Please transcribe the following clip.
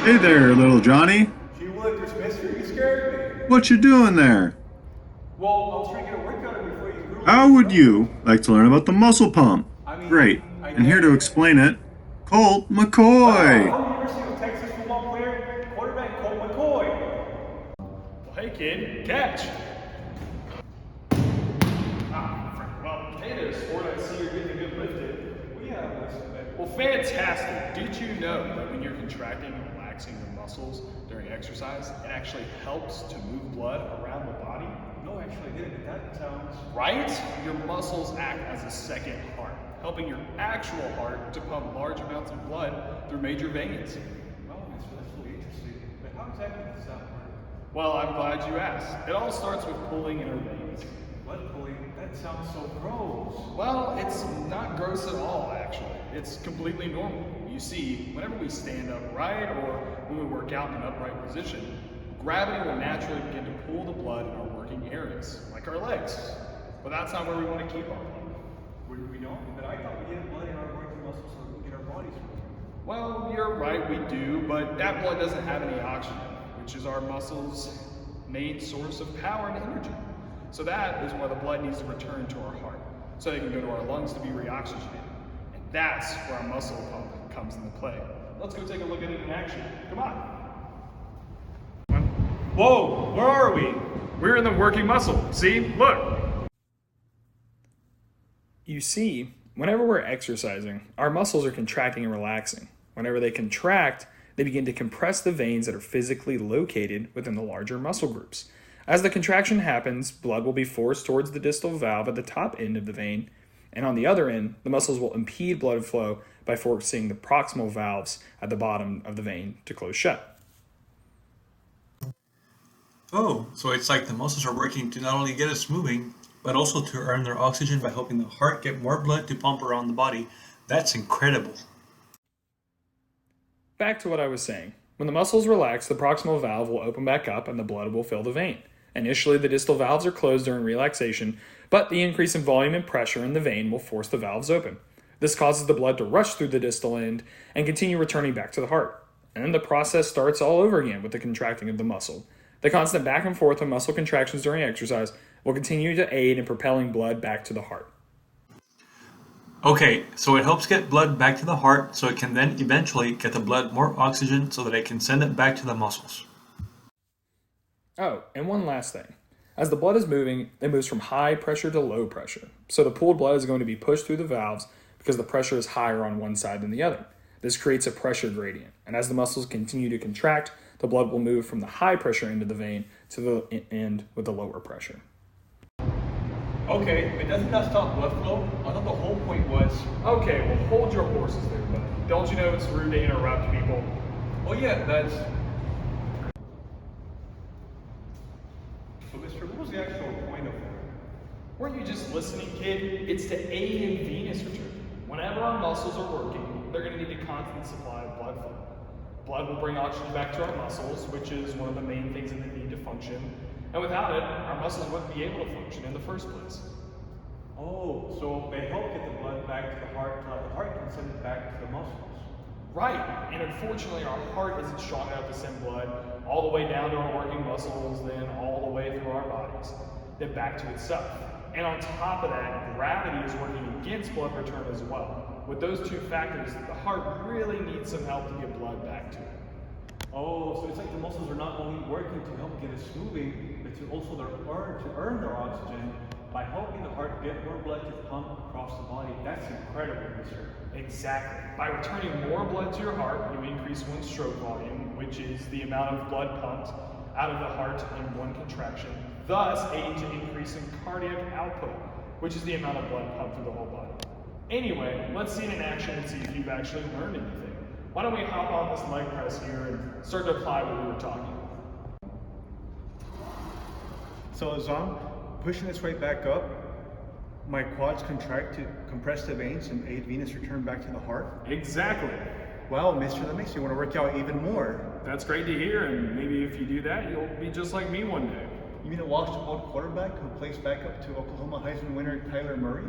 Hey there, little Johnny. Gee whiz, mister, you scared me. What you doing there? Well, I was trying to get a workout in before you grew How would up. you like to learn about the muscle pump? I mean, Great. I And here get to it. explain it, Colt Wow, McCoy. from the University of Texas football player, quarterback Colt McCoy. Well, hey kid, catch! Well, hey there, sport. I see you're getting a good lift in. Well, yeah, that's Well, fantastic. Did you know that when you're contracting and relaxing your muscles during exercise, it actually helps to move blood around the body? no, actually, I didn't. That sounds. Right? Your muscles act as a second heart, helping your actual heart to pump large amounts of blood through major veins. Well, mister, that's really interesting. But how exactly does that work? Well, I'm glad you asked. It all starts with pulling in our veins. Blood pulling? That sounds so gross. Well, it's not gross at all, actually. It's completely normal. You see, whenever we stand upright or when we work out in an upright position, gravity will naturally begin to pull the blood in our working areas, like our legs. But that's not where we want to keep our blood. We don't? But I thought we needed blood in our working muscles so we can get our bodies moving. Well, you're right, we do, but that blood doesn't have any oxygen, which is our muscles' main source of power and energy. So that is why the blood needs to return to our heart, so they can go to our lungs to be reoxygenated. And that's where our muscle pump comes into play. Let's go take a look at it in action. Come on. Whoa, where are we? We're in the working muscle. See? Look. You see, whenever we're exercising, our muscles are contracting and relaxing. Whenever they contract, they begin to compress the veins that are physically located within the larger muscle groups. As the contraction happens, blood will be forced towards the distal valve at the top end of the vein, and on the other end, the muscles will impede blood flow by forcing the proximal valves at the bottom of the vein to close shut. Oh, so it's like the muscles are working to not only get us moving, but also to earn their oxygen by helping the heart get more blood to pump around the body. That's incredible. Back to what I was saying. When the muscles relax, the proximal valve will open back up and the blood will fill the vein. Initially, the distal valves are closed during relaxation, but the increase in volume and pressure in the vein will force the valves open. This causes the blood to rush through the distal end and continue returning back to the heart. And the process starts all over again with the contracting of the muscle. The constant back and forth of muscle contractions during exercise will continue to aid in propelling blood back to the heart. Okay, so it helps get blood back to the heart so it can then eventually get the blood more oxygen so that it can send it back to the muscles. Oh, and one last thing. As the blood is moving, it moves from high pressure to low pressure. So the pooled blood is going to be pushed through the valves because the pressure is higher on one side than the other. This creates a pressure gradient, and as the muscles continue to contract, the blood will move from the high pressure end of the vein to the end with the lower pressure. Okay, but doesn't that stop blood flow? I thought the whole point was. Okay, well hold your horses there, buddy. Don't you know it's rude to interrupt people? Oh yeah, that's. So, mister, what was the actual point of that? Weren't you just listening, kid? It's to aid in venous return. Whenever our muscles are working, they're going to need a constant supply of blood flow. Blood will bring oxygen back to our muscles, which is one of the main things that they need to function. And without it, our muscles wouldn't be able to function in the first place. Oh, so they help get the blood back to the heart so that the heart can send it back to the muscles. Right, and unfortunately our heart isn't strong enough to send blood all the way down to our working muscles, then all the way through our bodies, then back to itself. And on top of that, gravity is working against blood return as well. With those two factors, the heart really needs some help to get blood back to it. Oh, so it's like the muscles are not only working to help get us moving, but to also earn their oxygen by helping the heart get more blood to pump across the body. That's incredible, mister. Exactly. By returning more blood to your heart, you increase one stroke volume, which is the amount of blood pumped out of the heart in one contraction, thus aiding to increase in cardiac output, which is the amount of blood pumped through the whole body. Anyway, let's see it in action and see if you've actually learned anything. Why don't we hop on this leg press here and start to apply what we were talking about. So as I'm pushing this right back up, my quads contract to compress the veins and aid venous return back to the heart. Exactly. Wow, mister, that makes me want to work out even more. That's great to hear, and maybe if you do that, you'll be just like me one day. You mean a washed-up old quarterback who plays backup to Oklahoma Heisman winner Kyler Murray?